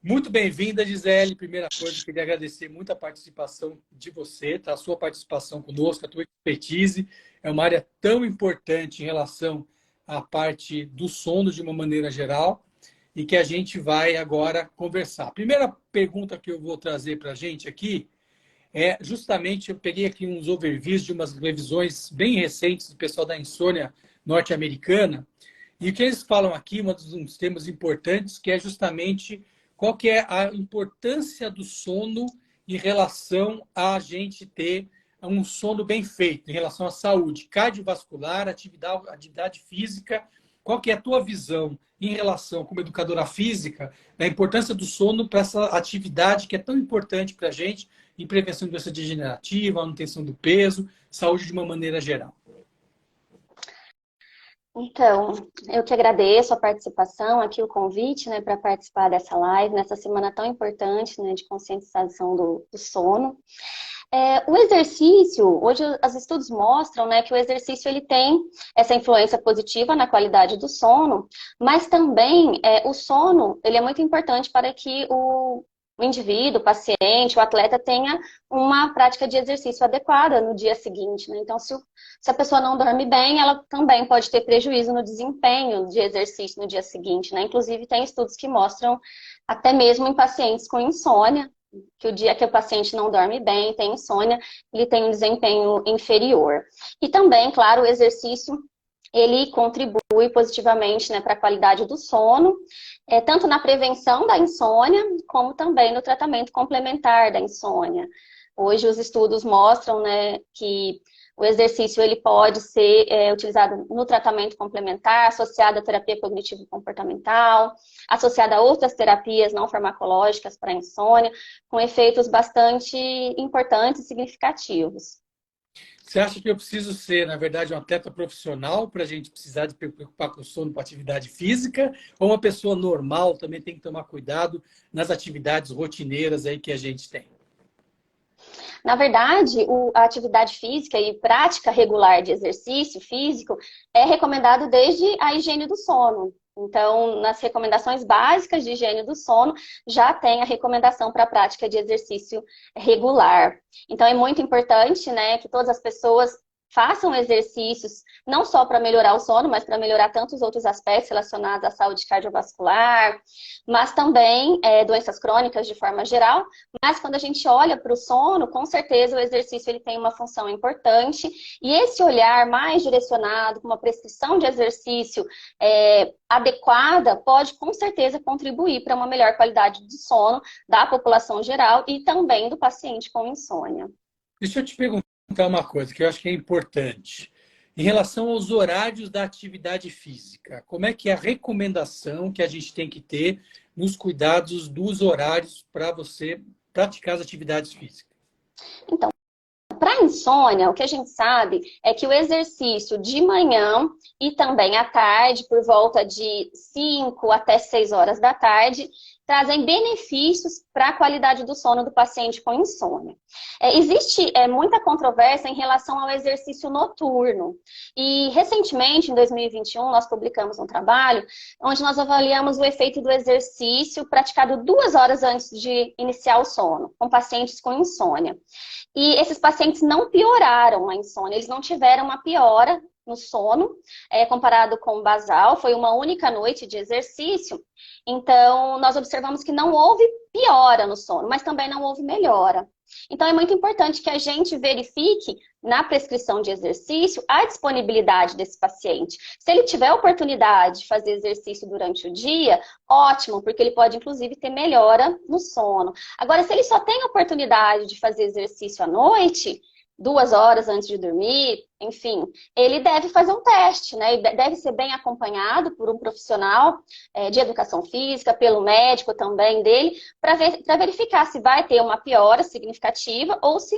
Muito bem-vinda, Gisele. Primeira coisa, queria agradecer muito a participação de você, tá? A sua participação conosco, a tua expertise. É uma área tão importante em relação à parte do sono de uma maneira geral e que a gente vai agora conversar. A primeira pergunta que eu vou trazer para a gente aqui é justamente, eu peguei aqui uns overviews de umas revisões bem recentes do pessoal da insônia norte-americana. E o que eles falam aqui, um dos temas importantes, que é justamente qual que é a importância do sono em relação a gente ter um sono bem feito, em relação à saúde cardiovascular, atividade física. Qual que é a tua visão em relação, como educadora física, da importância do sono para essa atividade que é tão importante para a gente em prevenção de doença degenerativa, manutenção do peso, saúde de uma maneira geral? Então, eu que agradeço a participação, aqui o convite, né, para participar dessa live, nessa semana tão importante, né, de conscientização do sono. O exercício, hoje os estudos mostram, né, que o exercício ele tem essa influência positiva na qualidade do sono, mas também o sono ele é muito importante para que o indivíduo, o paciente, o atleta tenha uma prática de exercício adequada no dia seguinte, né? Então, se a pessoa não dorme bem, ela também pode ter prejuízo no desempenho de exercício no dia seguinte, né? Inclusive, tem estudos que mostram, até mesmo em pacientes com insônia, que o dia que o paciente não dorme bem, tem insônia, ele tem um desempenho inferior. E também, claro, o exercício, ele contribui positivamente, né, para a qualidade do sono, tanto na prevenção da insônia, como também no tratamento complementar da insônia. Hoje os estudos mostram, né, que o exercício ele pode ser utilizado no tratamento complementar, associado à terapia cognitivo-comportamental, associado a outras terapias não farmacológicas para a insônia, com efeitos bastante importantes e significativos. Você acha que eu preciso ser, na verdade, um atleta profissional para a gente precisar de preocupar com o sono para atividade física? Ou uma pessoa normal também tem que tomar cuidado nas atividades rotineiras aí que a gente tem? Na verdade, a atividade física e prática regular de exercício físico é recomendado desde a higiene do sono. Então, nas recomendações básicas de higiene do sono, já tem a recomendação para a prática de exercício regular. Então, é muito importante, né, que todas as pessoas façam exercícios, não só para melhorar o sono, mas para melhorar tantos outros aspectos relacionados à saúde cardiovascular, mas também doenças crônicas de forma geral. Mas quando a gente olha para o sono, com certeza o exercício ele tem uma função importante. E esse olhar mais direcionado, com uma prescrição de exercício adequada, pode com certeza contribuir para uma melhor qualidade de sono da população geral e também do paciente com insônia. Deixa eu te perguntar uma coisa que eu acho que é importante. Em relação aos horários da atividade física, como é que é a recomendação que a gente tem que ter nos cuidados dos horários para você praticar as atividades físicas? Então, para insônia, o que a gente sabe é que o exercício de manhã e também à tarde, por volta de 5 até 6 horas da tarde, trazem benefícios para a qualidade do sono do paciente com insônia. Existe muita controvérsia em relação ao exercício noturno. E, recentemente, em 2021, nós publicamos um trabalho onde nós avaliamos o efeito do exercício praticado 2 horas antes de iniciar o sono, com pacientes com insônia. E esses pacientes não pioraram a insônia, eles não tiveram uma piora no sono, comparado com o basal, foi uma única noite de exercício. Então, nós observamos que não houve piora no sono, mas também não houve melhora. Então, é muito importante que a gente verifique na prescrição de exercício a disponibilidade desse paciente. Se ele tiver oportunidade de fazer exercício durante o dia, ótimo, porque ele pode, inclusive, ter melhora no sono. Agora, se ele só tem oportunidade de fazer exercício à noite, 2 horas antes de dormir, enfim, ele deve fazer um teste, né? E deve ser bem acompanhado por um profissional de educação física, pelo médico também dele, para verificar se vai ter uma piora significativa ou se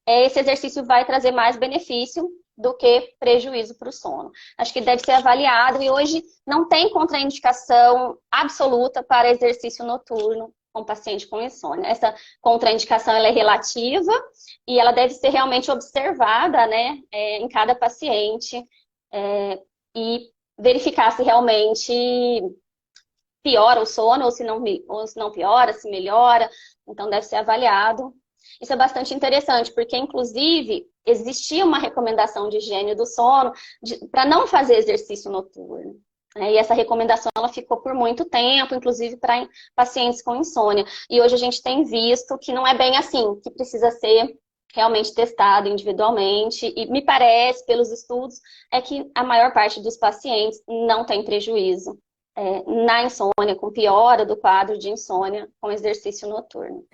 esse exercício vai trazer mais benefício do que prejuízo para o sono. Acho que deve ser avaliado e hoje não tem contraindicação absoluta para exercício noturno com paciente com insônia. Essa contraindicação ela é relativa e ela deve ser realmente observada, né, em cada paciente e verificar se realmente piora o sono, ou se não piora, se melhora. Então, deve ser avaliado. Isso é bastante interessante, porque, inclusive, existia uma recomendação de higiene do sono para não fazer exercício noturno. E essa recomendação ela ficou por muito tempo, inclusive para pacientes com insônia. E hoje a gente tem visto que não é bem assim, que precisa ser realmente testado individualmente. E me parece, pelos estudos, é que a maior parte dos pacientes não tem prejuízo na insônia, com piora do quadro de insônia com exercício noturno.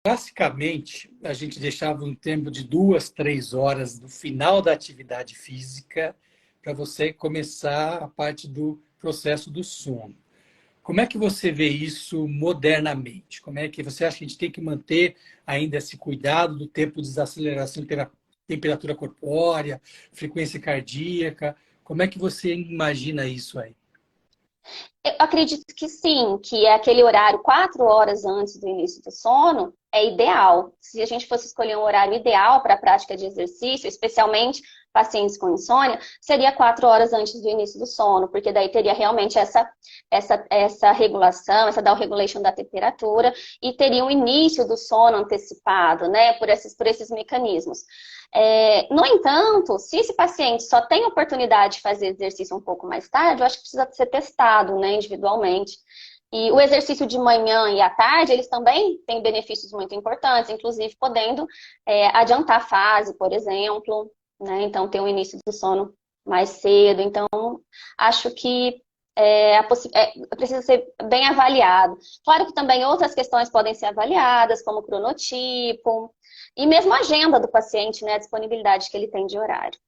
Classicamente, a gente deixava um tempo de 2, 3 horas no final da atividade física para você começar a parte do processo do sono. Como é que você vê isso modernamente? Como é que você acha que a gente tem que manter ainda esse cuidado do tempo de desaceleração, temperatura corpórea, frequência cardíaca? Como é que você imagina isso aí? Eu acredito que sim, que é aquele horário 4 horas antes do início do sono é ideal. Se a gente fosse escolher um horário ideal para a prática de exercício, especialmente pacientes com insônia, seria 4 horas antes do início do sono, porque daí teria realmente essa regulação, essa down regulation da temperatura e teria um início do sono antecipado, né, por esses mecanismos. No entanto, se esse paciente só tem oportunidade de fazer exercício um pouco mais tarde, eu acho que precisa ser testado, né, individualmente. E o exercício de manhã e à tarde, eles também têm benefícios muito importantes, inclusive podendo adiantar a fase, por exemplo, né? Então, ter um início do sono mais cedo. Então, acho que precisa ser bem avaliado. Claro que também outras questões podem ser avaliadas, como o cronotipo, e mesmo a agenda do paciente, né? A disponibilidade que ele tem de horário.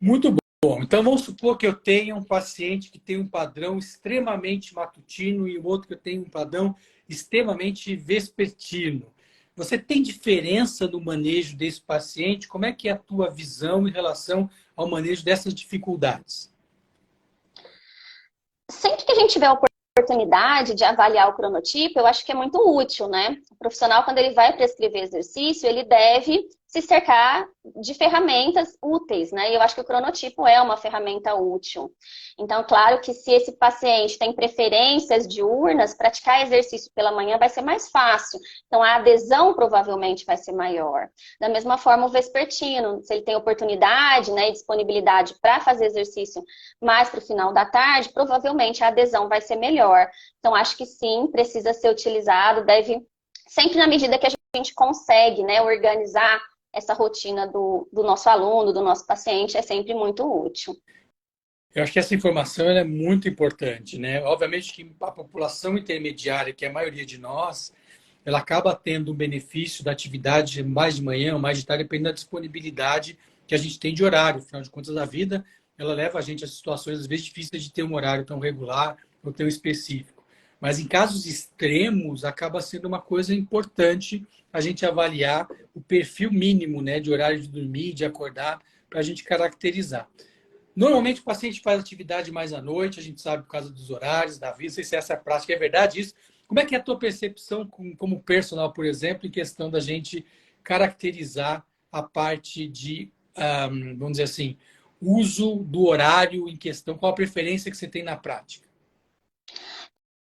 Muito bom. Então, vamos supor que eu tenha um paciente que tem um padrão extremamente matutino e o outro que eu tenho um padrão extremamente vespertino. Você tem diferença no manejo desse paciente? Como é que é a tua visão em relação ao manejo dessas dificuldades? Sempre que a gente tiver a oportunidade de avaliar o cronotipo, eu acho que é muito útil, né? O profissional, quando ele vai prescrever exercício, ele deve se cercar de ferramentas úteis, né? E eu acho que o cronotipo é uma ferramenta útil. Então, claro que se esse paciente tem preferências diurnas, praticar exercício pela manhã vai ser mais fácil. Então, a adesão provavelmente vai ser maior. Da mesma forma, o vespertino, se ele tem oportunidade, né, e disponibilidade para fazer exercício mais para o final da tarde, provavelmente a adesão vai ser melhor. Então, acho que sim, precisa ser utilizado, deve, sempre na medida que a gente consegue, né, organizar essa rotina do nosso aluno, do nosso paciente, é sempre muito útil. Eu acho que essa informação é muito importante, né? Obviamente que a população intermediária, que é a maioria de nós, ela acaba tendo um benefício da atividade mais de manhã ou mais de tarde, dependendo da disponibilidade que a gente tem de horário. Afinal de contas, a vida, ela leva a gente a situações, às vezes, difíceis de ter um horário tão regular ou tão específico. Mas em casos extremos, acaba sendo uma coisa importante a gente avaliar o perfil mínimo, né, de horário de dormir, de acordar, para a gente caracterizar. Normalmente o paciente faz atividade mais à noite, a gente sabe por causa dos horários, da vida, não sei se essa é a prática, é verdade isso. Como é que é a tua percepção como personal, por exemplo, em questão da gente caracterizar a parte de, vamos dizer assim, uso do horário em questão, qual a preferência que você tem na prática?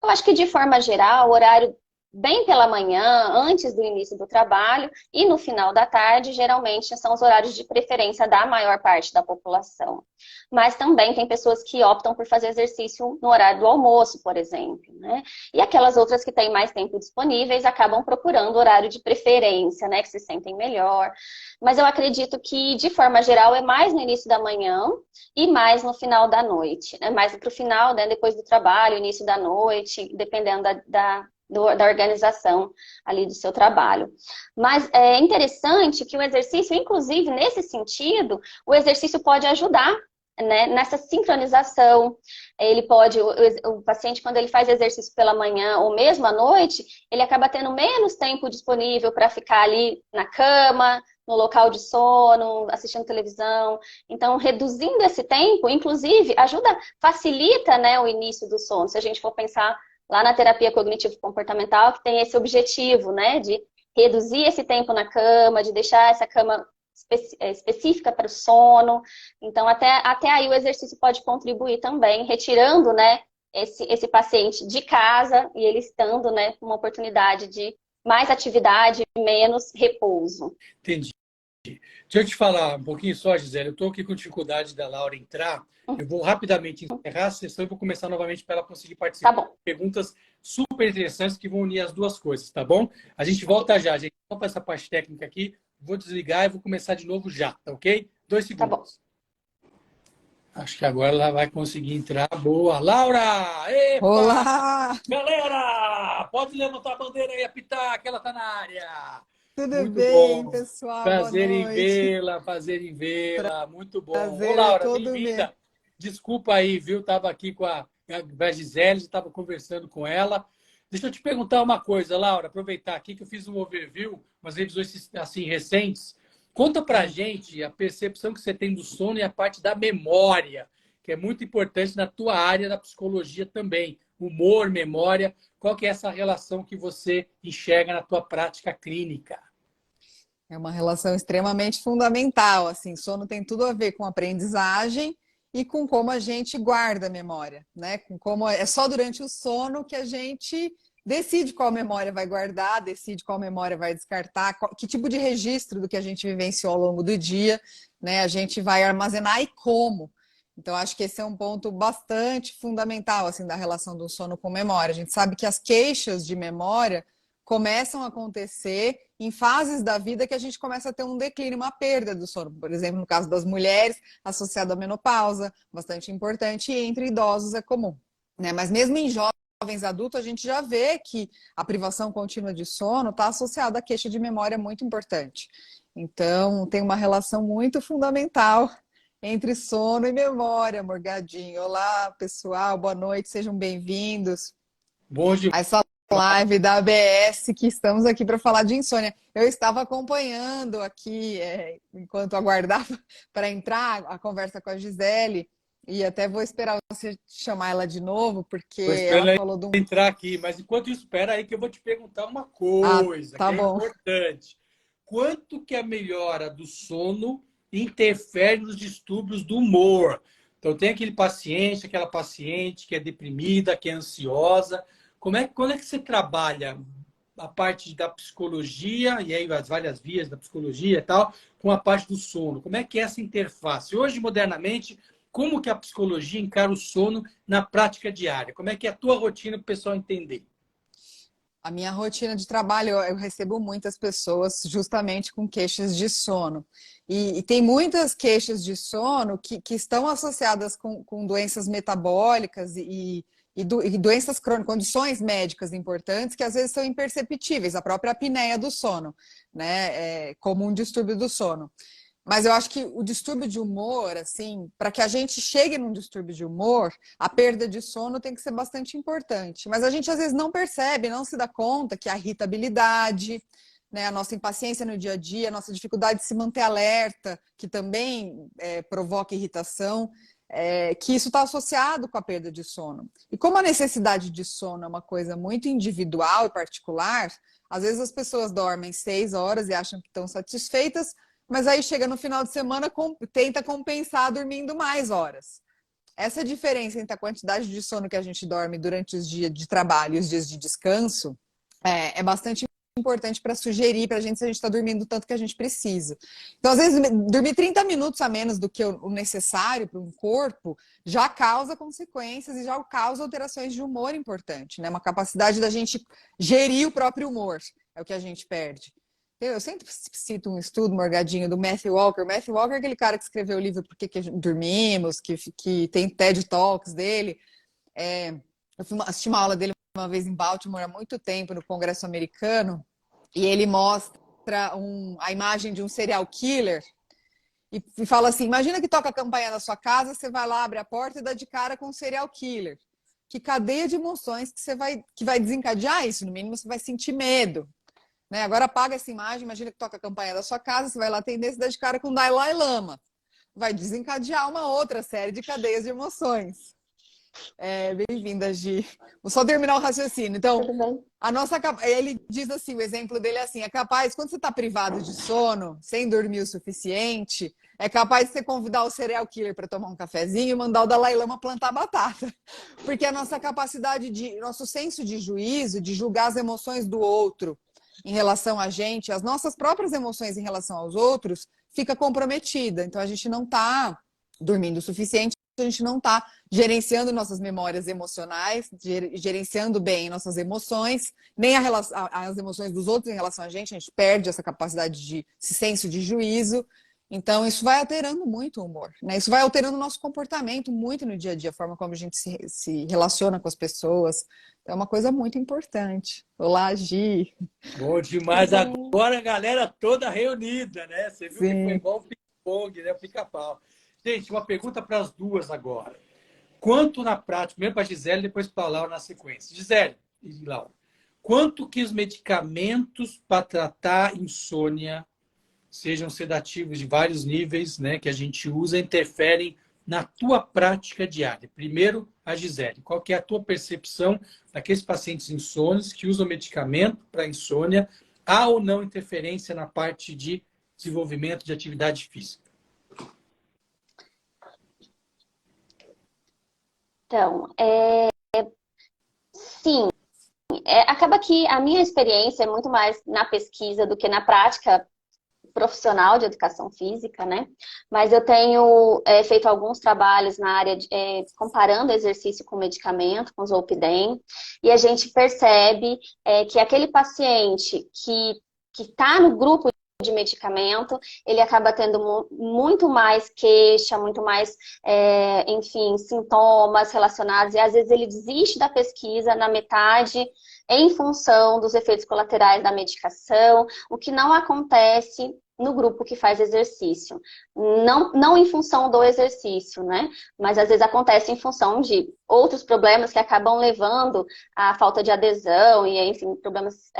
Eu acho que, de forma geral, o horário bem pela manhã, antes do início do trabalho, e no final da tarde, geralmente são os horários de preferência da maior parte da população. Mas também tem pessoas que optam por fazer exercício no horário do almoço, por exemplo, né? E aquelas outras que têm mais tempo disponíveis acabam procurando o horário de preferência, né? Que se sentem melhor. Mas eu acredito que, de forma geral, é mais no início da manhã e mais no final da noite, né? Mais para o final, né? Depois do trabalho, início da noite, dependendo da organização ali do seu trabalho. Mas é interessante que o exercício, inclusive nesse sentido, o exercício pode ajudar, né, nessa sincronização. Ele pode, o paciente, quando ele faz exercício pela manhã ou mesmo à noite, ele acaba tendo menos tempo disponível para ficar ali na cama, no local de sono, assistindo televisão. Então, reduzindo esse tempo, inclusive, ajuda, facilita, né, o início do sono. Se a gente for pensar lá na terapia cognitivo-comportamental, que tem esse objetivo, né, de reduzir esse tempo na cama, de deixar essa cama específica para o sono. Então, até aí o exercício pode contribuir também, retirando, né, esse paciente de casa e ele estando, né, com uma oportunidade de mais atividade, menos repouso. Entendi. Deixa eu te falar um pouquinho só, Gisele. Eu estou aqui com dificuldade da Laura entrar. Eu vou rapidamente encerrar a sessão e vou começar novamente para ela conseguir Tá participar. bom. Perguntas super interessantes que vão unir as duas coisas, tá bom? A gente volta já, gente. Vamos para essa parte técnica aqui. Vou desligar e vou começar de novo já, tá ok? 2 Tá bom. segundos. Acho que agora ela vai conseguir entrar. Boa. Laura! Epa! Olá! Galera! Pode levantar a bandeira e apitar que ela está na área. Tudo Muito bem, bom. pessoal? Boa Prazer em noite. vê-la, prazer em vê-la. Muito bom. Ô, Prazer é Laura, todo meu. bem-vinda. Desculpa aí, viu? Estava aqui com a Gisele, estava conversando com ela. Deixa eu te perguntar uma coisa, Laura, aproveitar aqui que eu fiz um overview, umas revisões assim recentes. Conta pra gente a percepção que você tem do sono e a parte da memória, que é muito importante na tua área da psicologia também. Humor, memória, qual que é essa relação que você enxerga na tua prática clínica? É uma relação extremamente fundamental, assim, sono tem tudo a ver com aprendizagem e com como a gente guarda a memória, né? Com como é só durante o sono que a gente decide qual memória vai guardar, decide qual memória vai descartar, que tipo de registro do que a gente vivenciou ao longo do dia, né? A gente vai armazenar e como. Então, acho que esse é um ponto bastante fundamental, assim, da relação do sono com memória. A gente sabe que as queixas de memória começam a acontecer em fases da vida que a gente começa a ter um declínio, uma perda do sono. Por exemplo, no caso das mulheres, associado à menopausa, bastante importante, e entre idosos é comum, né? Mas mesmo em jovens adultos, a gente já vê que a privação contínua de sono está associada à queixa de memória muito importante. Então, tem uma relação muito fundamental entre sono e memória, Morgadinho. Olá, pessoal, boa noite, sejam bem-vindos Bom demais. a essa live da ABS, que estamos aqui para falar de insônia. Eu estava acompanhando aqui, enquanto aguardava para entrar, a conversa com a Gisele, e até vou esperar você chamar ela de novo, porque Estou ela esperando ela falou de um... entrar aqui, mas enquanto isso, espera aí que eu vou te perguntar uma Ah, coisa que tá é bom. importante. Quanto que a melhora do sono interfere nos distúrbios do humor? Então, tem aquele paciente, aquela paciente que é deprimida, que é ansiosa. Quando é que você trabalha a parte da psicologia, e aí as várias vias da psicologia e tal, com a parte do sono? Como é que é essa interface? Hoje, modernamente, como que a psicologia encara o sono na prática diária? Como é que é a tua rotina para o pessoal entender? A minha rotina de trabalho, eu recebo muitas pessoas justamente com queixas de sono. E tem muitas queixas de sono que estão associadas com doenças metabólicas e doenças crônicas, condições médicas importantes que às vezes são imperceptíveis, a própria apneia do sono, né? Como um distúrbio do sono. Mas eu acho que o distúrbio de humor, assim, para que a gente chegue num distúrbio de humor, a perda de sono tem que ser bastante importante. Mas a gente às vezes não percebe, não se dá conta que a irritabilidade, né, a nossa impaciência no dia a dia, a nossa dificuldade de se manter alerta, que também provoca irritação, que isso está associado com a perda de sono. E como a necessidade de sono é uma coisa muito individual e particular, às vezes as pessoas dormem 6 horas e acham que estão satisfeitas, mas aí chega no final de semana, tenta compensar dormindo mais horas. Essa diferença entre a quantidade de sono que a gente dorme durante os dias de trabalho e os dias de descanso é bastante importante para sugerir para a gente se a gente está dormindo tanto que a gente precisa. Então, às vezes, dormir 30 minutos a menos do que o necessário para um corpo já causa consequências e já causa alterações de humor importante, né? Uma capacidade da gente gerir o próprio humor, é o que a gente perde. Eu sempre cito um estudo, Morgadinho, do Matthew Walker. Matthew Walker é aquele cara que escreveu o livro Por que Dormimos, que tem TED Talks dele. Eu assisti uma aula dele uma vez em Baltimore há muito tempo, no Congresso Americano, e ele mostra a imagem de um serial killer e fala assim, imagina que toca a campainha da sua casa, você vai lá, abre a porta e dá de cara com um serial killer. Que cadeia de emoções que vai desencadear isso? No mínimo, você vai sentir medo. Né? Agora apaga essa imagem, imagina que toca a campainha da sua casa, você vai lá atender, se dá de cara com Dalai Lama. Vai desencadear uma outra série de cadeias de emoções. Bem-vinda, Gi. Vou só terminar o raciocínio. Então, Tudo bem? ele diz assim, o exemplo dele é assim, é capaz, quando você está privado de sono, sem dormir o suficiente, é capaz de você convidar o serial killer para tomar um cafezinho e mandar o Dalai Lama plantar batata. Porque a nossa capacidade nosso senso de juízo, de julgar as emoções do outro em relação a gente, as nossas próprias emoções em relação aos outros, fica comprometida. Então, a gente não está dormindo o suficiente, a gente não está gerenciando nossas memórias emocionais, gerenciando bem nossas emoções, nem as emoções dos outros em relação a gente perde essa capacidade de esse senso de juízo. Então, isso vai alterando muito o humor, né? Isso vai alterando o nosso comportamento muito no dia a dia, a forma como a gente se relaciona com as pessoas. Então, é uma coisa muito importante. Olá, Gi. Bom demais. Agora a galera toda reunida, né? Você viu que foi Sim. igual o ping-pong, né? O pica-pau. Gente, uma pergunta para as duas agora. Quanto na prática, primeiro para a Gisele, depois para a Laura na sequência. Gisele e Laura, quanto que os medicamentos para tratar insônia, sejam sedativos de vários níveis, né, que a gente usa, interferem na tua prática diária? Primeiro, a Gisele, qual que é a tua percepção daqueles pacientes insônios que usam medicamento para insônia? Há ou não interferência na parte de desenvolvimento de atividade física? Então, sim, acaba que a minha experiência é muito mais na pesquisa do que na prática profissional de educação física, né? Mas eu tenho feito alguns trabalhos na área de, comparando exercício com medicamento, com Zolpidem, e a gente percebe que aquele paciente que está no grupo de medicamento, ele acaba tendo muito mais queixa, muito mais, enfim, sintomas relacionados, e às vezes ele desiste da pesquisa na metade em função dos efeitos colaterais da medicação, o que não acontece no grupo que faz exercício. Não em função do exercício, né? Mas às vezes acontece em função de outros problemas que acabam levando à falta de adesão e, enfim, problemas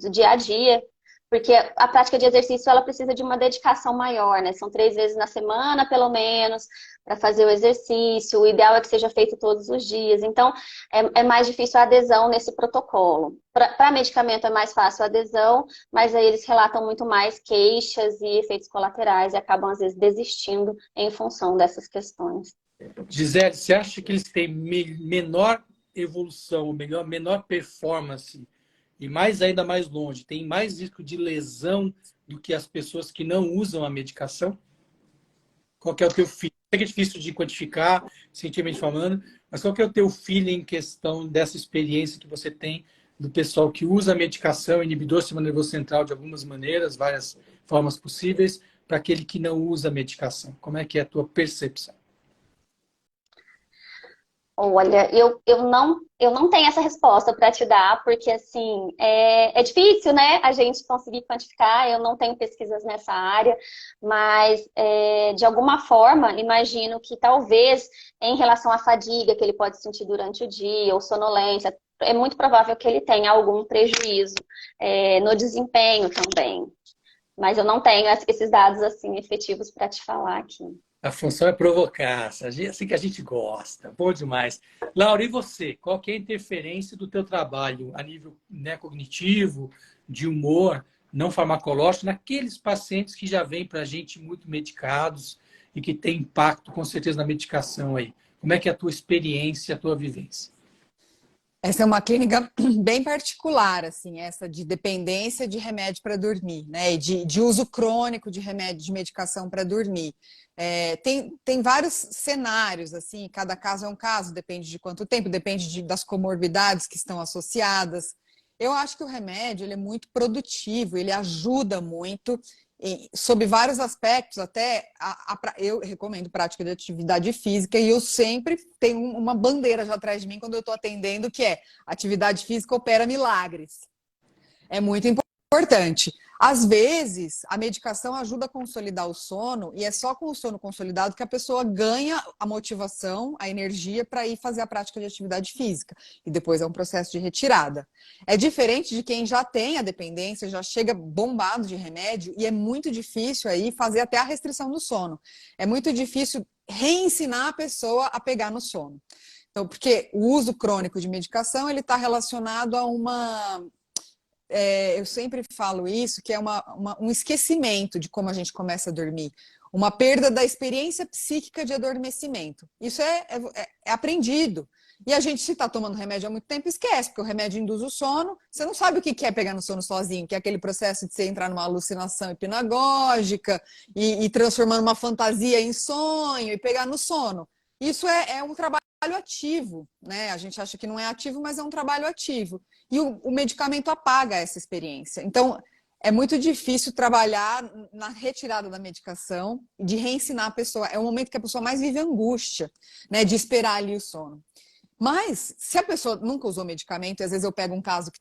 do dia a dia. Porque a prática de exercício, ela precisa de uma dedicação maior, né? São 3 vezes na semana, pelo menos, para fazer o exercício. O ideal é que seja feito todos os dias. Então, é mais difícil a adesão nesse protocolo. Para medicamento é mais fácil a adesão, mas aí eles relatam muito mais queixas e efeitos colaterais e acabam, às vezes, desistindo em função dessas questões. Gisele, você acha que eles têm menor evolução, menor performance e ainda mais longe, tem mais risco de lesão do que as pessoas que não usam a medicação? Qual que é o teu feeling? É difícil de quantificar, cientificamente falando, mas qual que é o teu feeling em questão dessa experiência que você tem do pessoal que usa a medicação, inibidor do sistema nervoso central de algumas maneiras, várias formas possíveis, para aquele que não usa a medicação? Como é que é a tua percepção? Olha, eu não tenho essa resposta para te dar, porque assim, é difícil, né, a gente conseguir quantificar, eu não tenho pesquisas nessa área, mas de alguma forma, imagino que talvez em relação à fadiga que ele pode sentir durante o dia, ou sonolência, é muito provável que ele tenha algum prejuízo no desempenho também. Mas eu não tenho esses dados assim efetivos para te falar aqui. A função é provocar, assim que a gente gosta. Bom demais. Laura, e você? Qual que é a interferência do teu trabalho a nível, né, cognitivo, de humor, não farmacológico, naqueles pacientes que já vêm para a gente muito medicados e que tem impacto, com certeza, na medicação aí? Como é que é a tua experiência, a tua vivência? Essa é uma clínica bem particular, assim, essa de dependência de remédio para dormir, né? E de uso crônico de remédio, de medicação para dormir. Tem vários cenários, assim, cada caso é um caso, depende de quanto tempo, depende das comorbidades que estão associadas. Eu acho que o remédio ele é muito produtivo, ele ajuda muito sob vários aspectos, até eu recomendo prática de atividade física e eu sempre tenho uma bandeira já atrás de mim quando eu estou atendendo, que é atividade física opera milagres. É muito importante. Às vezes, a medicação ajuda a consolidar o sono e é só com o sono consolidado que a pessoa ganha a motivação, a energia para ir fazer a prática de atividade física. E depois é um processo de retirada. É diferente de quem já tem a dependência, já chega bombado de remédio e é muito difícil aí fazer até a restrição do sono. É muito difícil reensinar a pessoa a pegar no sono. Então, porque o uso crônico de medicação, ele está relacionado a uma... eu sempre falo isso, que é um esquecimento de como a gente começa a dormir. Uma perda da experiência psíquica de adormecimento. Isso é aprendido. E a gente, se está tomando remédio há muito tempo, esquece, porque o remédio induz o sono. Você não sabe o que é pegar no sono sozinho, que é aquele processo de você entrar numa alucinação hipnagógica e transformar uma fantasia em sonho e pegar no sono. Isso é um trabalho ativo, né? A gente acha que não é ativo, mas é um trabalho ativo. E o medicamento apaga essa experiência. Então, é muito difícil trabalhar na retirada da medicação, de reensinar a pessoa. É o momento que a pessoa mais vive angústia, né? De esperar ali o sono. Mas, se a pessoa nunca usou medicamento, e às vezes eu pego um caso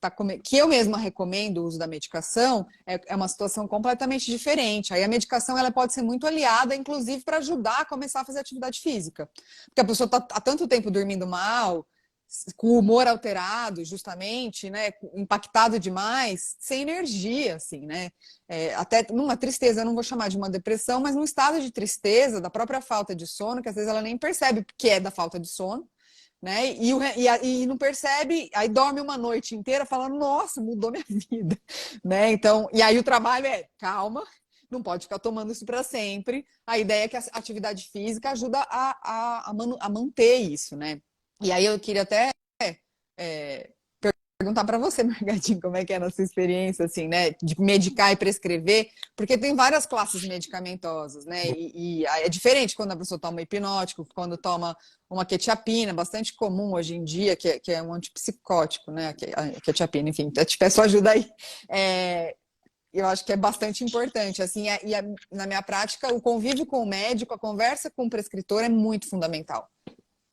que eu mesma recomendo o uso da medicação, é uma situação completamente diferente. Aí a medicação ela pode ser muito aliada, inclusive para ajudar a começar a fazer atividade física. Porque a pessoa está há tanto tempo dormindo mal, com o humor alterado, justamente, né, impactado demais, sem energia, assim, né? Até numa tristeza, eu não vou chamar de uma depressão, mas num estado de tristeza, da própria falta de sono, que às vezes ela nem percebe que é da falta de sono, né? E não percebe, aí dorme uma noite inteira falando, nossa, mudou minha vida, né? Então, e aí o trabalho é, calma, não pode ficar tomando isso para sempre. A ideia é que a atividade física ajuda a manter isso, né? E aí eu queria até é, perguntar para você, Margadinho, como é que é a nossa experiência, assim, né, de medicar e prescrever, porque tem várias classes medicamentosas, né, e é diferente quando a pessoa toma hipnótico, quando toma uma quetiapina, bastante comum hoje em dia, que é um antipsicótico, né, a quetiapina, enfim, te peço ajuda aí. Eu acho que é bastante importante, assim, na minha prática, o convívio com o médico, a conversa com o prescritor é muito fundamental,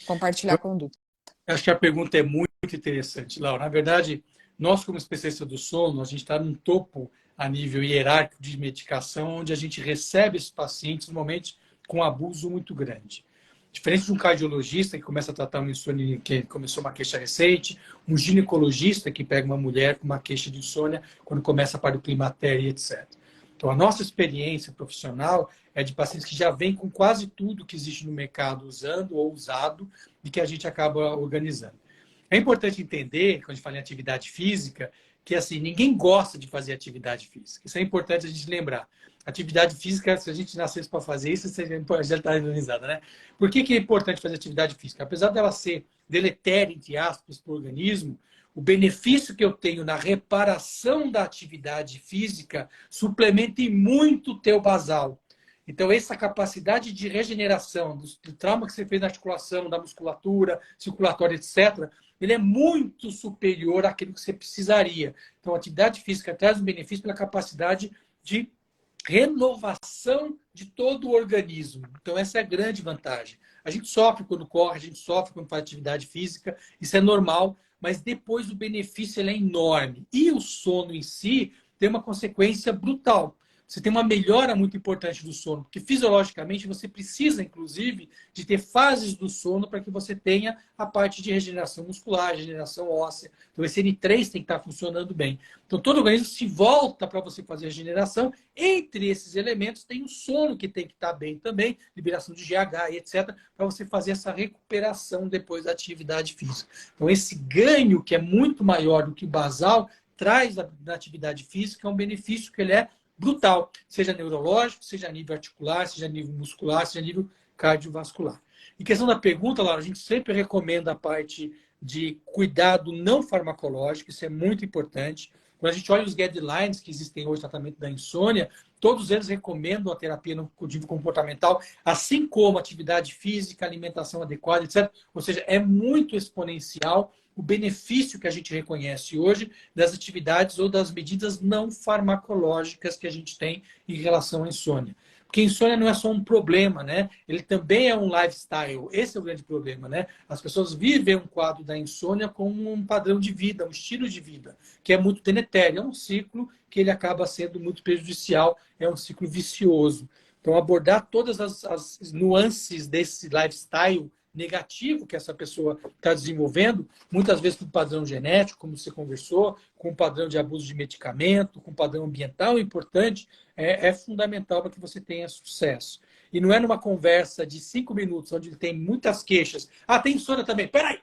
compartilhar a conduta. Eu acho que a pergunta é muito interessante, Laura. Na verdade, nós, como especialistas do sono, a gente está num topo a nível hierárquico de medicação, onde a gente recebe esses pacientes, normalmente, com abuso muito grande. Diferente de um cardiologista que começa a tratar uma insônia, que começou uma queixa recente, um ginecologista que pega uma mulher com uma queixa de insônia quando começa para o climatério, etc. Então, a nossa experiência profissional é de pacientes que já vêm com quase tudo que existe no mercado usando ou usado e que a gente acaba organizando. É importante entender, quando a gente fala em atividade física, que assim, ninguém gosta de fazer atividade física. Isso é importante a gente lembrar. Atividade física, se a gente nascesse para fazer isso, já está organizada, né? Por que é importante fazer atividade física? Apesar dela ser deletéria, entre aspas, para o organismo, o benefício que eu tenho na reparação da atividade física suplementa em muito o teu basal. Então, essa capacidade de regeneração do trauma que você fez na articulação, da musculatura, circulatória, etc., ele é muito superior àquilo que você precisaria. Então, a atividade física traz um benefício pela capacidade de renovação de todo o organismo. Então, essa é a grande vantagem. A gente sofre quando corre, a gente sofre quando faz atividade física, isso é normal, mas depois o benefício ele é enorme. E o sono em si tem uma consequência brutal. Você tem uma melhora muito importante do sono, porque fisiologicamente você precisa, inclusive, de ter fases do sono para que você tenha a parte de regeneração muscular, regeneração óssea. Então, esse N3 tem que estar funcionando bem. Então, todo o organismo se volta para você fazer a regeneração. Entre esses elementos, tem o sono que tem que estar bem também, liberação de GH e etc., para você fazer essa recuperação depois da atividade física. Então, esse ganho, que é muito maior do que o basal, traz na atividade física um benefício que ele é brutal, seja neurológico, seja a nível articular, seja a nível muscular, seja a nível cardiovascular. Em questão da pergunta, Laura, a gente sempre recomenda a parte de cuidado não farmacológico, isso é muito importante. Quando a gente olha os guidelines que existem hoje no tratamento da insônia, todos eles recomendam a terapia no cognitivo comportamental, assim como atividade física, alimentação adequada, etc. Ou seja, é muito exponencial o benefício que a gente reconhece hoje das atividades ou das medidas não farmacológicas que a gente tem em relação à insônia. Porque insônia não é só um problema, né? Ele também é um lifestyle. Esse é o grande problema, né? As pessoas vivem um quadro da insônia como um padrão de vida, um estilo de vida, que é muito deletério. É um ciclo que ele acaba sendo muito prejudicial, é um ciclo vicioso. Então, abordar todas as nuances desse lifestyle negativo que essa pessoa está desenvolvendo, muitas vezes com padrão genético, como você conversou, com padrão de abuso de medicamento, com padrão ambiental importante, é fundamental para que você tenha sucesso. e não é numa conversa de 5 minutos, onde ele tem muitas queixas. Ah, tem insônia também. Peraí!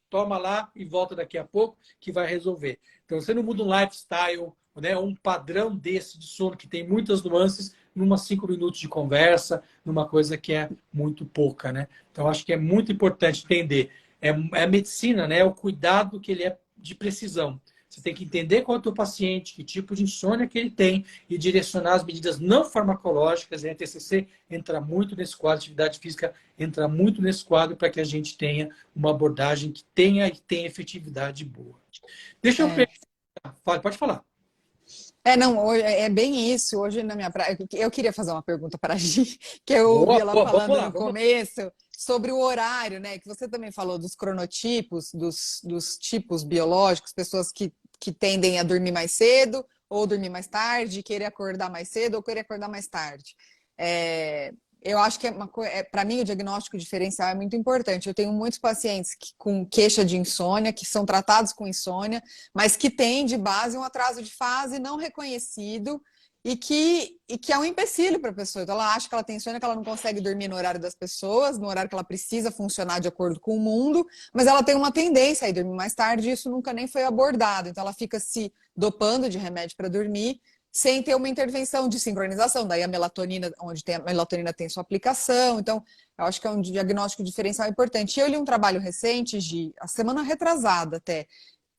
Toma lá e volta daqui a pouco que vai resolver. Então, você não muda um lifestyle, né, um padrão desse de sono que tem muitas nuances numa 5 minutos de conversa, numa coisa que é muito pouca, né? Então, acho que é muito importante entender. É a medicina, né? É o cuidado que ele é de precisão. Você tem que entender qual é o teu paciente, que tipo de insônia que ele tem e direcionar as medidas não farmacológicas. E a TCC entra muito nesse quadro, a atividade física entra muito nesse quadro para que a gente tenha uma abordagem que tenha e tenha efetividade boa. Deixa eu perguntar. Pode falar. Não, é bem isso. Hoje na minha prática, eu queria fazer uma pergunta para a Gi, que eu ouvi Boa, ela boa, falando no vamos lá. começo sobre o horário, né? Que você também falou dos cronotipos, dos tipos biológicos, pessoas que tendem a dormir mais cedo ou dormir mais tarde, querer acordar mais cedo ou querer acordar mais tarde. Eu acho que para mim o diagnóstico diferencial é muito importante. Eu tenho muitos pacientes com queixa de insônia, que são tratados com insônia, mas que têm de base um atraso de fase não reconhecido e que é um empecilho para a pessoa. Então ela acha que ela tem insônia, que ela não consegue dormir no horário das pessoas, no horário que ela precisa funcionar de acordo com o mundo, mas ela tem uma tendência a ir dormir mais tarde e isso nunca nem foi abordado. Então ela fica se dopando de remédio para dormir sem ter uma intervenção de sincronização. Daí a melatonina, a melatonina tem sua aplicação. Então, eu acho que é um diagnóstico diferencial importante. Eu li um trabalho recente, a semana retrasada até,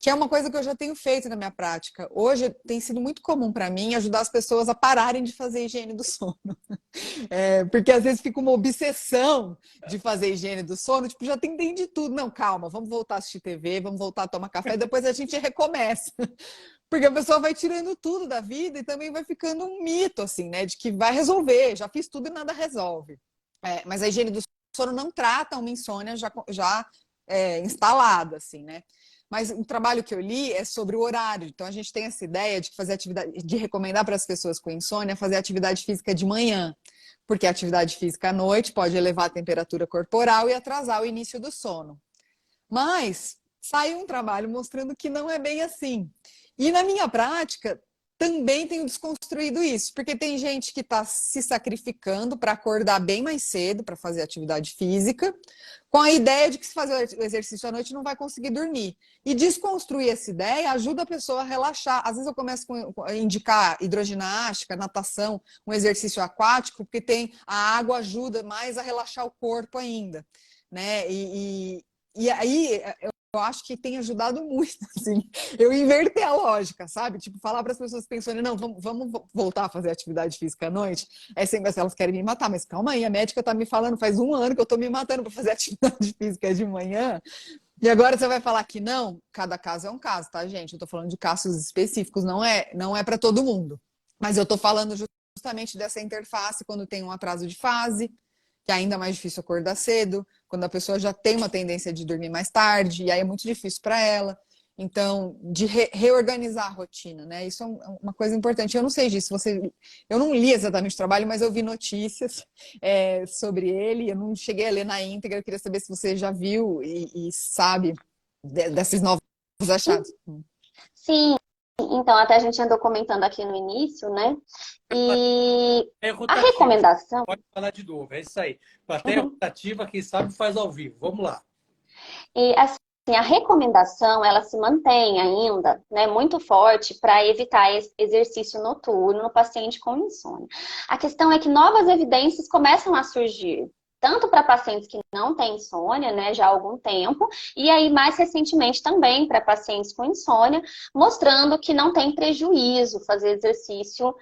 que é uma coisa que eu já tenho feito na minha prática. Hoje tem sido muito comum para mim ajudar as pessoas a pararem de fazer higiene do sono. Porque às vezes fica uma obsessão de fazer higiene do sono, tipo, já tentei de tudo. Não, calma, vamos voltar a assistir TV, vamos voltar a tomar café, depois a gente recomeça. Porque a pessoa vai tirando tudo da vida e também vai ficando um mito, assim, né? De que vai resolver, já fiz tudo e nada resolve. Mas a higiene do sono não trata uma insônia já instalada, assim, né? Mas o trabalho que eu li é sobre o horário. Então a gente tem essa ideia de fazer atividade, de recomendar para as pessoas com insônia fazer atividade física de manhã. Porque a atividade física à noite pode elevar a temperatura corporal e atrasar o início do sono. Mas saiu um trabalho mostrando que não é bem assim. E na minha prática, também tenho desconstruído isso, porque tem gente que está se sacrificando para acordar bem mais cedo, para fazer atividade física, com a ideia de que se fazer o exercício à noite não vai conseguir dormir. E desconstruir essa ideia ajuda a pessoa a relaxar. Às vezes eu começo a indicar hidroginástica, natação, um exercício aquático, porque a água ajuda mais a relaxar o corpo ainda, né? E aí eu acho que tem ajudado muito, assim, eu inverter a lógica, sabe? Tipo, falar para as pessoas que pensam, não, vamos voltar a fazer atividade física à noite, sempre elas querem me matar, mas calma aí, a médica tá me falando, faz 1 ano que eu tô me matando para fazer atividade física de manhã, e agora você vai falar que não? Cada caso é um caso, tá, gente? Eu tô falando de casos específicos, não é para todo mundo, mas eu tô falando justamente dessa interface quando tem um atraso de fase, que é ainda mais difícil acordar cedo, quando a pessoa já tem uma tendência de dormir mais tarde, e aí é muito difícil para ela. Então, de reorganizar a rotina, né? Isso é uma coisa importante. Eu não sei disso, eu não li exatamente o trabalho, mas eu vi notícias sobre ele, eu não cheguei a ler na íntegra, eu queria saber se você já viu e sabe desses novos achados. Sim, então até a gente andou comentando aqui no início, né? E É a rotativo. recomendação. Pode falar de novo, é isso aí. Plateia rotativa, quem sabe faz ao vivo. Vamos lá. E assim, a recomendação, ela se mantém ainda, né, muito forte para evitar exercício noturno no paciente com insônia. A questão é que novas evidências começam a surgir, tanto para pacientes que não têm insônia, né, já há algum tempo, e aí mais recentemente também para pacientes com insônia, mostrando que não tem prejuízo fazer exercício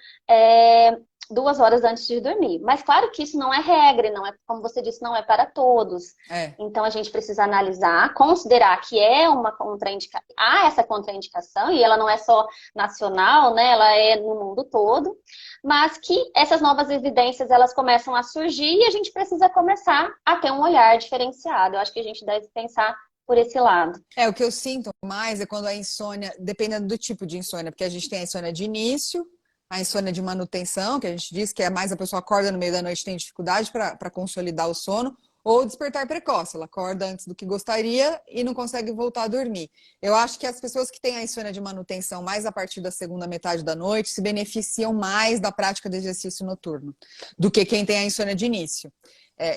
2 horas antes de dormir. Mas claro que isso não é regra, não é, como você disse, não é para todos. Então a gente precisa analisar, considerar que é uma contraindicação, há essa contraindicação, e ela não é só nacional, né? Ela é no mundo todo, mas que essas novas evidências elas começam a surgir e a gente precisa começar a ter um olhar diferenciado. Eu acho que a gente deve pensar por esse lado. O que eu sinto mais é quando a insônia, dependendo do tipo de insônia, porque a gente tem a insônia de início, a insônia de manutenção, que a gente diz que é mais a pessoa acorda no meio da noite e tem dificuldade para consolidar o sono, ou despertar precoce. Ela acorda antes do que gostaria e não consegue voltar a dormir. Eu acho que as pessoas que têm a insônia de manutenção mais a partir da segunda metade da noite se beneficiam mais da prática de exercício noturno do que quem tem a insônia de início.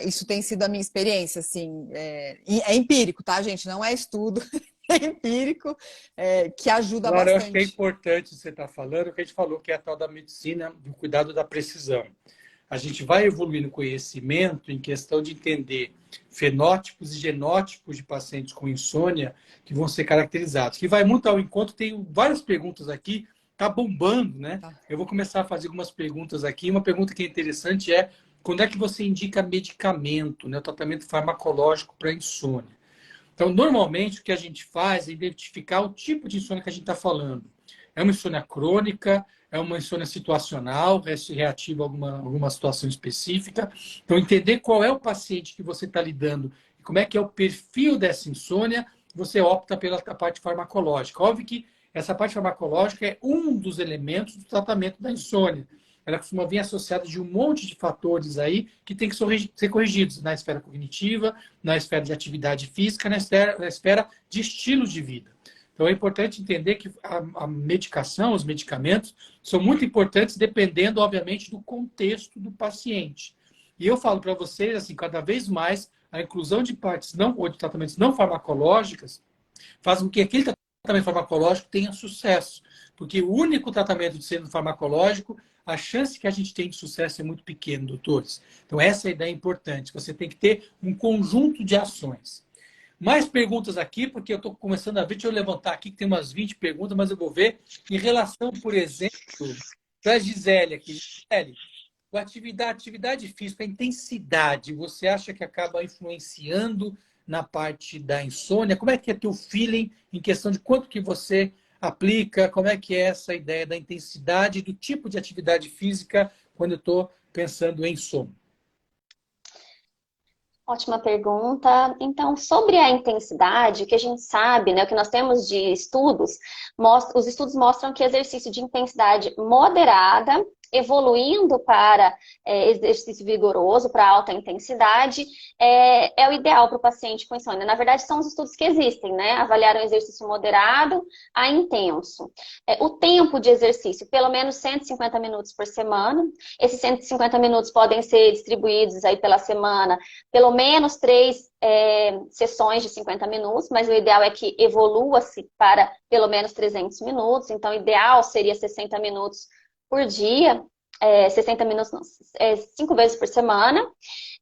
Isso tem sido a minha experiência, assim, é empírico, tá, gente? Não é estudo, é empírico, que ajuda Claro, eu acho que é bastante. importante você estar falando o que a gente falou, que é a tal da medicina do cuidado da precisão. A gente vai evoluir no conhecimento em questão de entender fenótipos e genótipos de pacientes com insônia que vão ser caracterizados. Que vai muito ao encontro, tem várias perguntas aqui, tá bombando, né? Tá. Eu vou começar a fazer algumas perguntas aqui. Uma pergunta que é interessante é quando é que você indica medicamento, né? O tratamento farmacológico para insônia. Então, normalmente, o que a gente faz é identificar o tipo de insônia que a gente está falando. É uma insônia crônica, é uma insônia situacional, reativa a alguma situação específica. Então, entender qual é o paciente que você está lidando e como é que é o perfil dessa insônia, você opta pela parte farmacológica. Óbvio que essa parte farmacológica é um dos elementos do tratamento da insônia. Ela costuma vir associada de um monte de fatores aí que tem que ser corrigidos na esfera cognitiva, na esfera de atividade física, na esfera de estilo de vida. Então, é importante entender que a medicação, os medicamentos, são muito importantes dependendo, obviamente, do contexto do paciente. E eu falo para vocês, assim, cada vez mais, a inclusão de partes ou de tratamentos não farmacológicas faz com que aquele tratamento farmacológico tenha sucesso. Porque o único tratamento de sendo farmacológico, a chance que a gente tem de sucesso é muito pequena, doutores. Então, essa é a ideia importante. Você tem que ter um conjunto de ações. Mais perguntas aqui, porque eu estou começando a ver. Deixa eu levantar aqui, que tem umas 20 perguntas, mas eu vou ver. Em relação, por exemplo, para a Gisele aqui. Gisele, a atividade física, a intensidade, você acha que acaba influenciando na parte da insônia? Como é que é teu feeling em questão de quanto que você aplica? Como é que é essa ideia da intensidade, do tipo de atividade física quando eu estou pensando em sono? Ótima pergunta. Então, sobre a intensidade, o que a gente sabe, né, o que nós temos de estudos, os estudos mostram que exercício de intensidade moderada, evoluindo para exercício vigoroso, para alta intensidade, é o ideal para o paciente com insônia. Na verdade, são os estudos que existem, né? Avaliaram exercício moderado a intenso. O tempo de exercício, pelo menos 150 minutos por semana. Esses 150 minutos podem ser distribuídos aí pela semana, pelo menos 3 sessões de 50 minutos, mas o ideal é que evolua-se para pelo menos 300 minutos. Então, o ideal seria 60 minutos por dia, 60 minutos, não, 5 vezes por semana,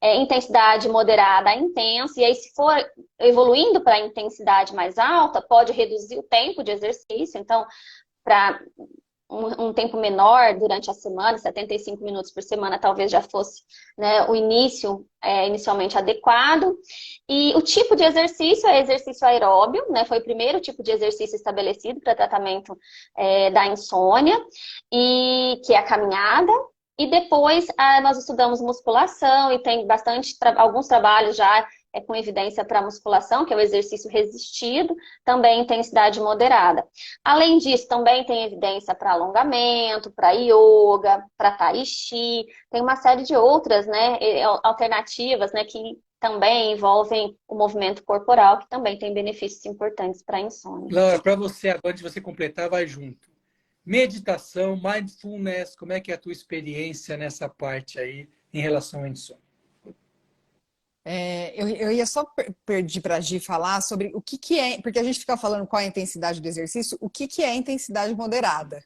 intensidade moderada a intensa, e aí se for evoluindo para a intensidade mais alta, pode reduzir o tempo de exercício, então, para um tempo menor durante a semana, 75 minutos por semana, talvez já fosse, né, o início inicialmente adequado. E o tipo de exercício é exercício aeróbio, né, foi o primeiro tipo de exercício estabelecido para tratamento da insônia, e que é a caminhada. E depois nós estudamos musculação e tem alguns trabalhos já com evidência para musculação, que é o exercício resistido, também intensidade moderada. Além disso, também tem evidência para alongamento, para yoga, para tai chi, tem uma série de outras, né, alternativas, né, que também envolvem o movimento corporal, que também tem benefícios importantes para a insônia. Laura, para você, agora de você completar, vai junto. Meditação, mindfulness, como é que é a tua experiência nessa parte aí em relação à insônia? Eu ia só pedir para a Gi falar sobre o que é, porque a gente fica falando qual é a intensidade do exercício, o que é intensidade moderada?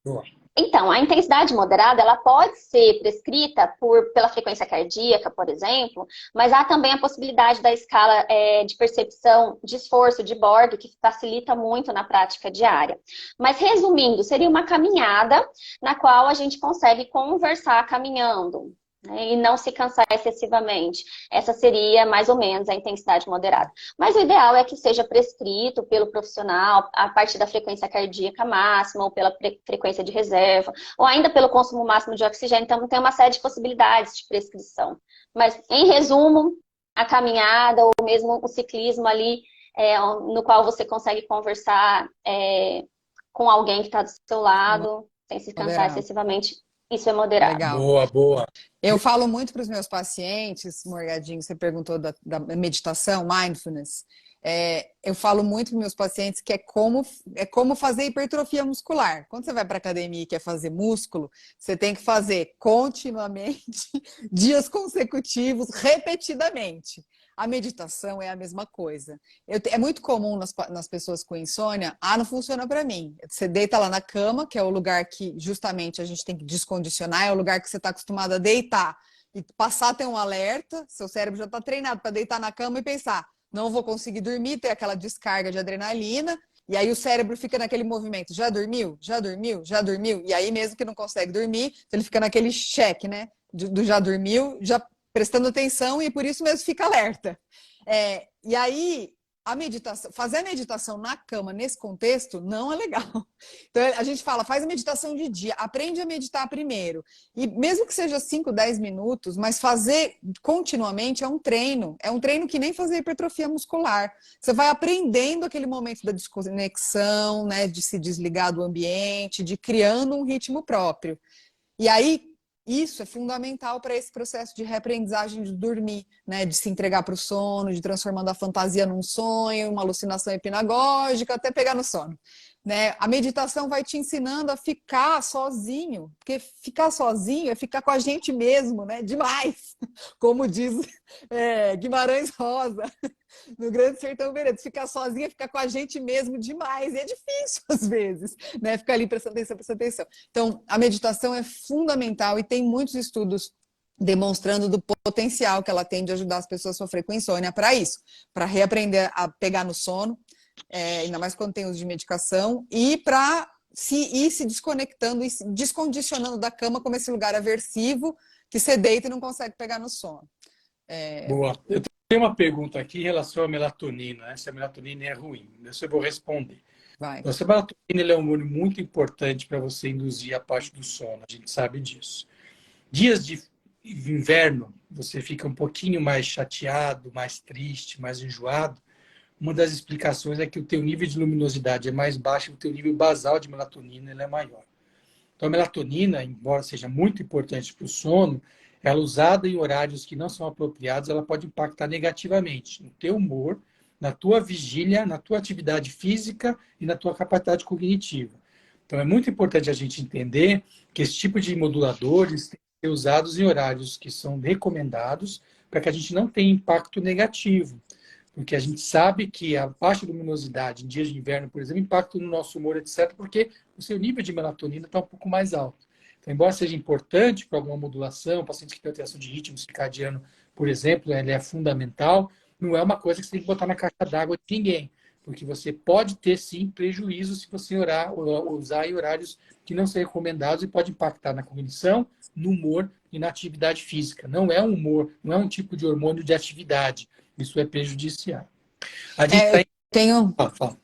Boa. Então, a intensidade moderada, ela pode ser prescrita pela frequência cardíaca, por exemplo, mas há também a possibilidade da escala de percepção de esforço de bordo, que facilita muito na prática diária. Mas, resumindo, seria uma caminhada na qual a gente consegue conversar caminhando, né, e não se cansar excessivamente. Essa seria mais ou menos a intensidade moderada. Mas o ideal é que seja prescrito pelo profissional a partir da frequência cardíaca máxima ou pela frequência de reserva, ou ainda pelo consumo máximo de oxigênio. Então, tem uma série de possibilidades de prescrição. Mas, em resumo, a caminhada ou mesmo o ciclismo ali, no qual você consegue conversar com alguém que está do seu lado, sem se cansar excessivamente. Isso é moderado. Legal. Boa, boa. Eu falo muito para os meus pacientes, Morgadinho, você perguntou da meditação, mindfulness. Eu falo muito para os meus pacientes que é como fazer hipertrofia muscular. Quando você vai para a academia e quer fazer músculo, você tem que fazer continuamente, dias consecutivos, repetidamente. A meditação é a mesma coisa. É muito comum nas pessoas com insônia, não funciona para mim. Você deita lá na cama, que é o lugar que justamente a gente tem que descondicionar, é o lugar que você está acostumado a deitar e passar a ter um alerta, seu cérebro já está treinado para deitar na cama e pensar, não vou conseguir dormir, ter aquela descarga de adrenalina, e aí o cérebro fica naquele movimento, já dormiu? Já dormiu? Já dormiu? E aí mesmo que não consegue dormir, ele fica naquele cheque, né? Do já dormiu, já prestando atenção e por isso mesmo fica alerta. E aí, fazer a meditação na cama nesse contexto não é legal. Então a gente fala, faz a meditação de dia, aprende a meditar primeiro. E mesmo que seja 5, 10 minutos, mas fazer continuamente é um treino que nem fazer hipertrofia muscular. Você vai aprendendo aquele momento da desconexão, né, de se desligar do ambiente, de criando um ritmo próprio. E aí, isso é fundamental para esse processo de reaprendizagem de dormir, né? De se entregar para o sono, de transformando a fantasia num sonho, uma alucinação hipnagógica, até pegar no sono. Né? A meditação vai te ensinando a ficar sozinho, porque ficar sozinho é ficar com a gente mesmo, né? Demais, como diz Guimarães Rosa, no Grande Sertão Veredas. Ficar sozinho é ficar com a gente mesmo demais, e é difícil às vezes, né? Ficar ali prestando atenção, prestando atenção. Então, a meditação é fundamental e tem muitos estudos demonstrando do potencial que ela tem de ajudar as pessoas a sofrer com insônia para isso, para reaprender a pegar no sono, ainda mais quando tem uso de medicação, e para ir se desconectando e se descondicionando da cama como esse lugar aversivo que você deita e não consegue pegar no sono. Boa. Eu tenho uma pergunta aqui em relação à melatonina, né? Se a melatonina é ruim. Isso eu vou responder. Vai. Então, a melatonina é um hormônio muito importante para você induzir a parte do sono. A gente sabe disso. Dias de inverno, você fica um pouquinho mais chateado, mais triste, mais enjoado. Uma das explicações é que o teu nível de luminosidade é mais baixo e o teu nível basal de melatonina ele é maior. Então, a melatonina, embora seja muito importante para o sono, ela usada em horários que não são apropriados, ela pode impactar negativamente no teu humor, na tua vigília, na tua atividade física e na tua capacidade cognitiva. Então, é muito importante a gente entender que esse tipo de moduladores tem que ser usados em horários que são recomendados para que a gente não tenha impacto negativo. Porque a gente sabe que a baixa luminosidade em dias de inverno, por exemplo, impacta no nosso humor, etc., porque o seu nível de melatonina está um pouco mais alto. Então, embora seja importante para alguma modulação, pacientes que têm alteração de ritmo circadiano, por exemplo, ele é fundamental, não é uma coisa que você tem que botar na caixa d'água de ninguém, porque você pode ter, sim, prejuízo se você usar em horários que não são recomendados e pode impactar na cognição, no humor e na atividade física. Não é um humor, não é um tipo de hormônio de atividade. Isso é prejudicial. A gente Eu tenho... Fala.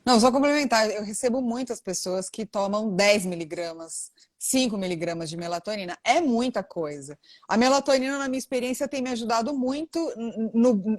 Não, só complementar, eu recebo muitas pessoas que tomam 10 miligramas, 5 miligramas de melatonina. É muita coisa. A melatonina, na minha experiência, tem me ajudado muito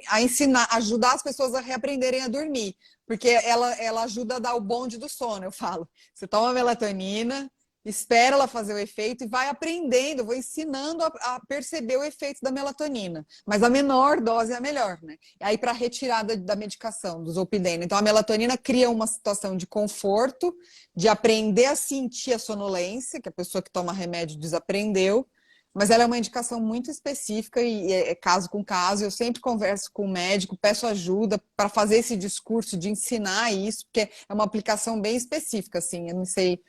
a ensinar, ajudar as pessoas a reaprenderem a dormir. Porque ela ajuda a dar o bonde do sono, eu falo. Você toma melatonina, espera ela fazer o efeito e vai aprendendo, vou ensinando a perceber o efeito da melatonina. Mas a menor dose é a melhor, né? Aí para retirada da medicação, do zolpidem. Então a melatonina cria uma situação de conforto, de aprender a sentir a sonolência, que a pessoa que toma remédio desaprendeu, mas ela é uma indicação muito específica e é caso com caso. Eu sempre converso com o médico, peço ajuda para fazer esse discurso de ensinar isso, porque é uma aplicação bem específica, assim, eu não sei...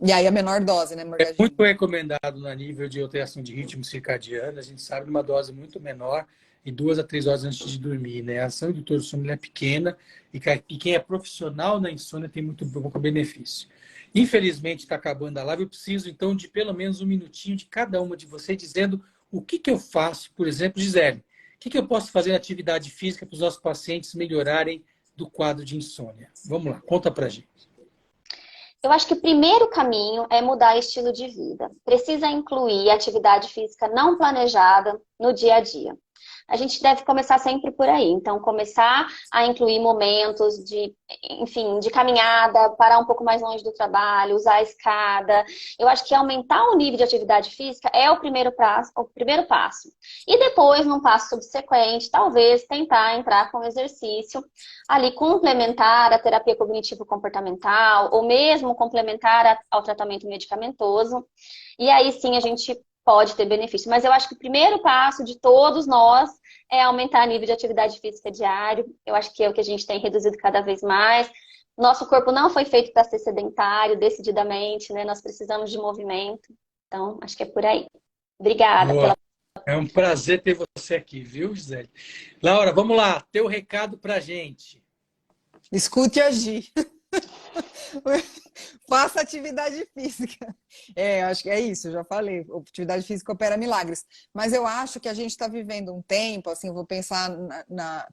e aí a menor dose, né, Morgadinho? É muito recomendado no nível de alteração de ritmo circadiano. A gente sabe uma dose muito menor e 2 a 3 horas antes de dormir, né? A ação indutora do sono é pequena e quem é profissional na insônia tem muito pouco benefício. Infelizmente está acabando a live. Eu preciso então de pelo menos um minutinho de cada uma de vocês dizendo o que eu faço, por exemplo, Gisele. O que eu posso fazer na atividade física para os nossos pacientes melhorarem do quadro de insônia? Vamos lá, conta pra gente. Eu acho que o primeiro caminho é mudar estilo de vida. Precisa incluir atividade física não planejada no dia a dia. a gente deve começar sempre por aí. Então, começar a incluir momentos de, enfim, de caminhada, parar um pouco mais longe do trabalho, usar a escada. Eu acho que aumentar o nível de atividade física é o primeiro passo. E depois, num passo subsequente, talvez tentar entrar com exercício ali complementar a terapia cognitivo-comportamental ou mesmo complementar ao tratamento medicamentoso. E aí sim a gente pode ter benefício. Mas eu acho que o primeiro passo de todos nós é aumentar o nível de atividade física diário. Eu acho que é o que a gente tem reduzido cada vez mais. Nosso corpo não foi feito para ser sedentário, decididamente, né? Nós precisamos de movimento. Então, acho que é por aí. Obrigada Boa. pela... É um prazer ter você aqui, viu, Gisele? Laura, vamos lá. Teu recado pra gente. Escute e agir. Faça atividade física. Acho que é isso, eu já falei. Atividade física opera milagres. Mas eu acho que a gente está vivendo um tempo, assim, eu vou pensar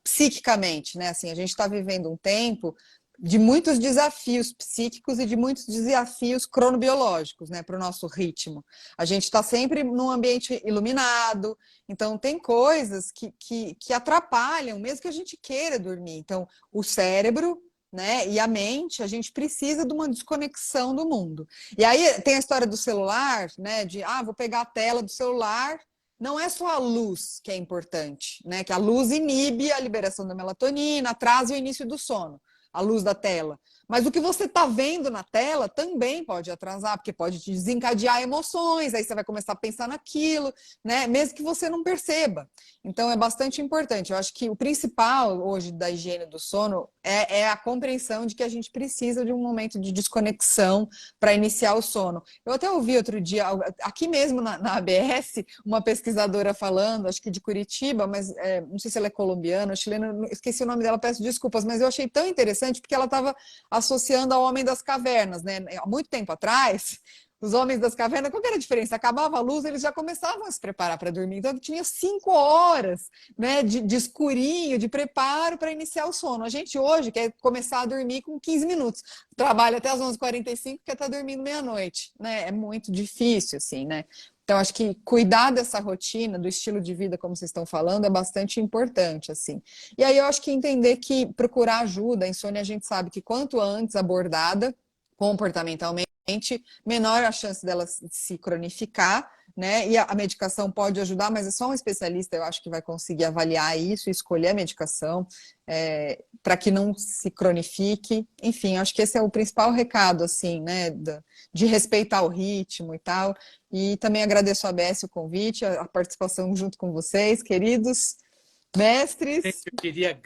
psiquicamente, né? Assim, a gente está vivendo um tempo de muitos desafios psíquicos e de muitos desafios cronobiológicos, né, para o nosso ritmo. A gente está sempre num ambiente iluminado, então tem coisas que atrapalham, mesmo que a gente queira dormir. Então, o cérebro, né, e a mente, a gente precisa de uma desconexão do mundo. E aí tem a história do celular, né, de, vou pegar a tela do celular. Não é só a luz que é importante, né, que a luz inibe a liberação da melatonina, atrasa o início do sono, a luz da tela. Mas o que você está vendo na tela também pode atrasar, porque pode te desencadear emoções, aí você vai começar a pensar naquilo, né? Mesmo que você não perceba. Então é bastante importante. Eu acho que o principal hoje da higiene do sono é a compreensão de que a gente precisa de um momento de desconexão para iniciar o sono. Eu até ouvi outro dia, aqui mesmo na ABS, uma pesquisadora falando, acho que de Curitiba, mas não sei se ela é colombiana, chilena, esqueci o nome dela, peço desculpas, mas eu achei tão interessante porque ela estava associando ao homem das cavernas, né? Há muito tempo atrás, os homens das cavernas, qual que era a diferença? Acabava a luz, eles já começavam a se preparar para dormir. Então, tinha 5 horas, né, de escurinho, de preparo para iniciar o sono. A gente hoje quer começar a dormir com 15 minutos. Trabalha até as 11h45, quer estar dormindo meia-noite, né? É muito difícil, assim, né? Então, acho que cuidar dessa rotina, do estilo de vida, como vocês estão falando, é bastante importante, assim. E aí eu acho que entender que procurar ajuda, a insônia a gente sabe que quanto antes abordada comportamentalmente, menor a chance dela se cronificar, né? E a medicação pode ajudar, mas é só um especialista, eu acho que vai conseguir avaliar isso, escolher a medicação para que não se cronifique. Enfim, acho que esse é o principal recado, assim, né? De respeitar o ritmo e tal. E também agradeço a ABS o convite, a participação junto com vocês, queridos mestres. Eu queria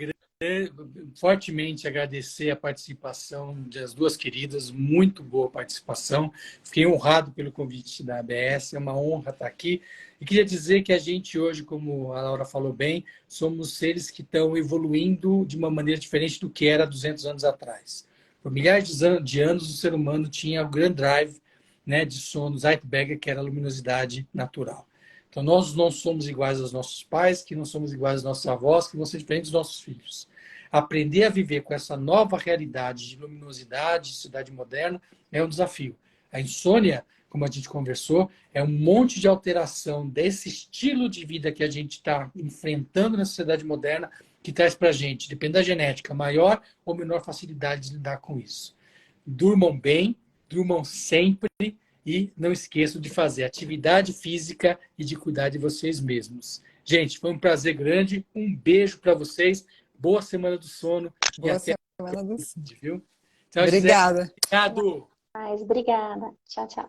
fortemente agradecer a participação das duas queridas, muito boa participação. Fiquei honrado pelo convite da ABS, é uma honra estar aqui. E queria dizer que a gente hoje, como a Laura falou bem, somos seres que estão evoluindo de uma maneira diferente do que era 200 anos atrás. Por milhares de anos, o ser humano tinha o Grand Drive, né, de sono, Zeitberger, que era a luminosidade natural. Então, nós não somos iguais aos nossos pais, que não somos iguais aos nossos avós, que vão ser diferentes dos nossos filhos. Aprender a viver com essa nova realidade de luminosidade, de cidade moderna, é um desafio. A insônia, como a gente conversou, é um monte de alteração desse estilo de vida que a gente está enfrentando na sociedade moderna, que traz para a gente, depende da genética, maior ou menor facilidade de lidar com isso. Durmam bem, durmam sempre, e não esqueçam de fazer atividade física e de cuidar de vocês mesmos. Gente, foi um prazer grande. Um beijo para vocês. Boa semana do sono. Boa semana do sono. Viu? Tchau, Gisele. Obrigada. Obrigado. Obrigada. Tchau, tchau.